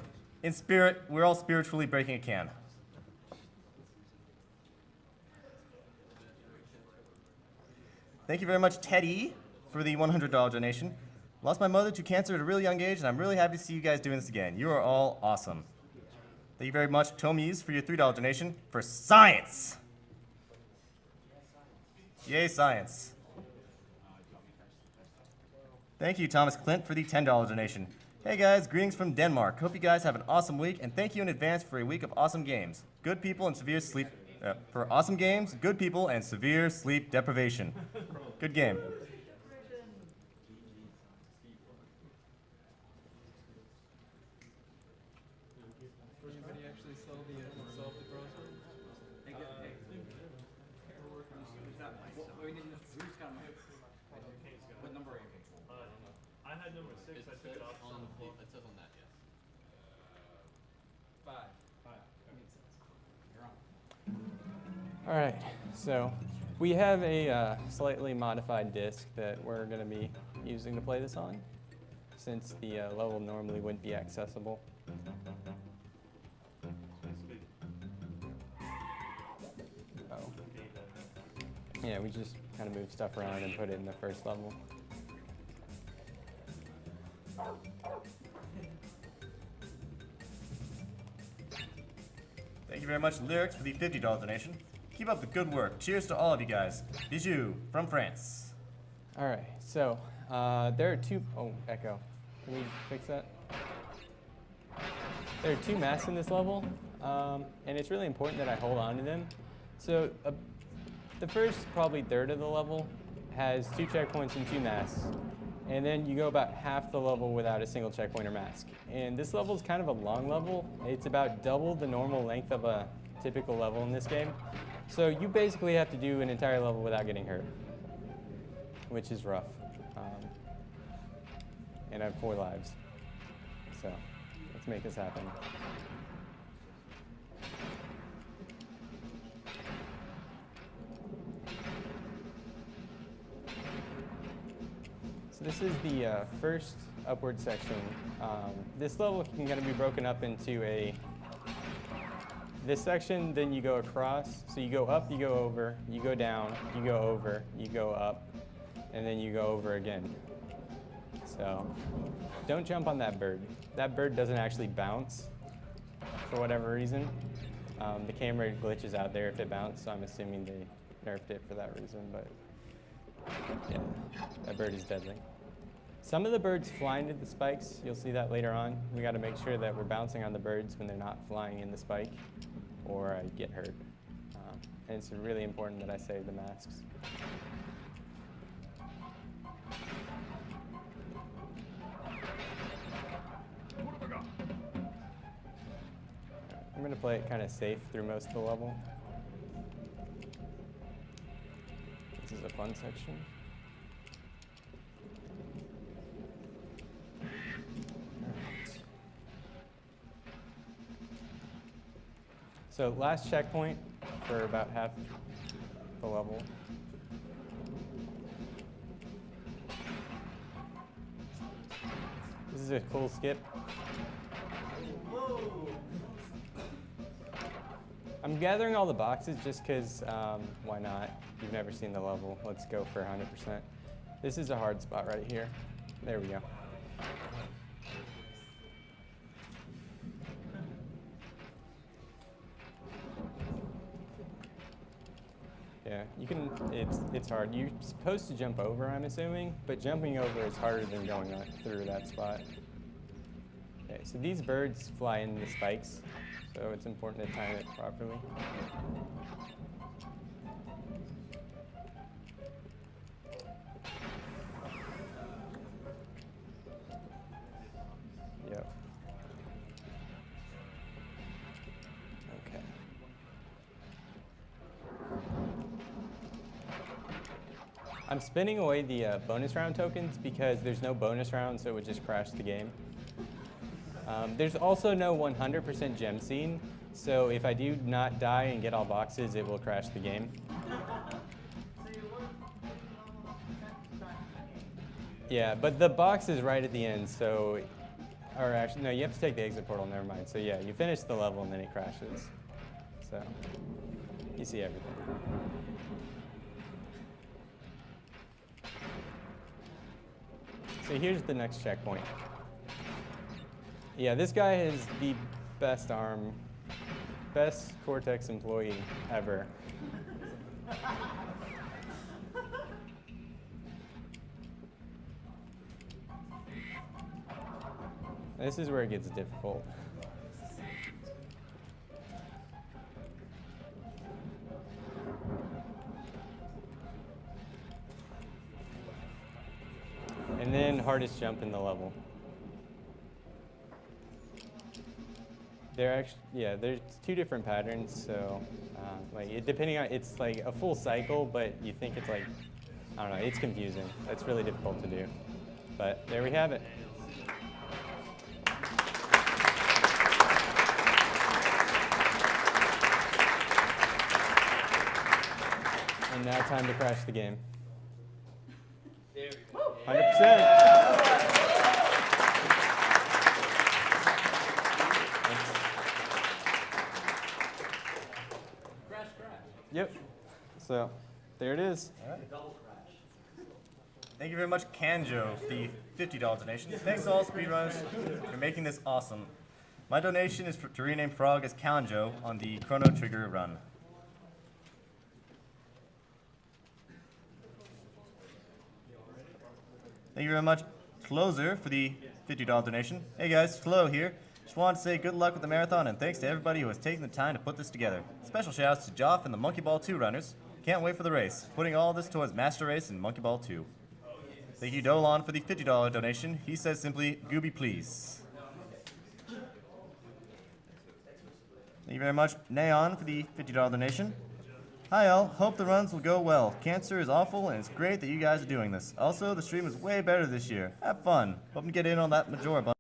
in spirit, we're all spiritually breaking a can. Thank you very much, Teddy, for the $100 donation. Lost my mother to cancer at a really young age, and I'm really happy to see you guys doing this again. You are all awesome. Thank you very much, Tomies, for your $3 donation for science. Yay, science. Thank you, Thomas Clint, for the $10 donation. Hey guys, greetings from Denmark. Hope you guys have an awesome week, and thank you in advance for a week of awesome games. Good people and severe sleep. For awesome games, good people, and severe sleep deprivation. Good game. What number are you? I had number 6. I took it off. It says on that, yes. 5. You're on. All right, so we have a slightly modified disc that we're going to be using to play this on, since the level normally wouldn't be accessible. Yeah, we just kind of move stuff around and put it in the first level. Thank you very much, Lyrics, for the $50 donation. Keep up the good work. Cheers to all of you guys. Bijou from France. All right, so there are two, oh, echo. Can we fix that? There are two masks in this level, and it's really important that I hold on to them. So the first probably third of the level has 2 checkpoints and 2 masks. And then you go about half the level without a single checkpoint or mask. And this level is kind of a long level. It's about double the normal length of a typical level in this game. So you basically have to do an entire level without getting hurt, which is rough. And I have 4 lives. So let's make this happen. So this is the first upward section. This level can kind of be broken up into this section, then you go across. So you go up, you go over, you go down, you go over, you go up, and then you go over again. So don't jump on that bird. That bird doesn't actually bounce for whatever reason. The camera glitches out there if it bounced, so I'm assuming they nerfed it for that reason, but yeah, that bird is deadly. Some of the birds fly into the spikes. You'll see that later on. We got to make sure that we're bouncing on the birds when they're not flying in the spike, or I get hurt. And it's really important that I save the masks. I'm going to play it kind of safe through most of the level. This is a fun section. So last checkpoint for about half the level. This is a cool skip. I'm gathering all the boxes just because, why not? You've never seen the level. Let's go for 100%. This is a hard spot right here. There we go. Yeah, you can, it's hard. You're supposed to jump over, I'm assuming, but jumping over is harder than going through that spot. Okay, so these birds fly in the spikes, so it's important to time it properly. Yep. Okay. I'm spinning away the bonus round tokens because there's no bonus round, so it would just crash the game. There's also no 100% gem scene, so if I do not die and get all boxes, it will crash the game. Yeah, but the box is right at the end, so, or actually, no, you have to take the exit portal, never mind. So yeah, you finish the level and then it crashes. So, you see everything. So here's the next checkpoint. Yeah, this guy is the best arm, best Cortex employee ever. This is where it gets difficult. And then hardest jump in the level. There's 2 different patterns, so depending on, it's like a full cycle, but you think it's like, I don't know, it's confusing. It's really difficult to do. But there we have it. And now time to crash the game. 100%. Yep. So there it is. Thank you very much, Kanjo, for the $50 donation. Thanks to all speedrunners for making this awesome. My donation is to rename Frog as Kanjo on the Chrono Trigger run. Thank you very much, Closer, for the $50 donation. Hey guys, Flo here. Just wanted to say good luck with the marathon and thanks to everybody who has taken the time to put this together. Special shoutouts to Joff and the Monkey Ball 2 runners. Can't wait for the race. Putting all this towards Master Race and Monkey Ball 2. Thank you, Dolan, for the $50 donation. He says simply, Gooby please. Thank you very much, Neon, for the $50 donation. Hi all, hope the runs will go well. Cancer is awful and it's great that you guys are doing this. Also, the stream is way better this year. Have fun. Hope to get in on that Majora bundle.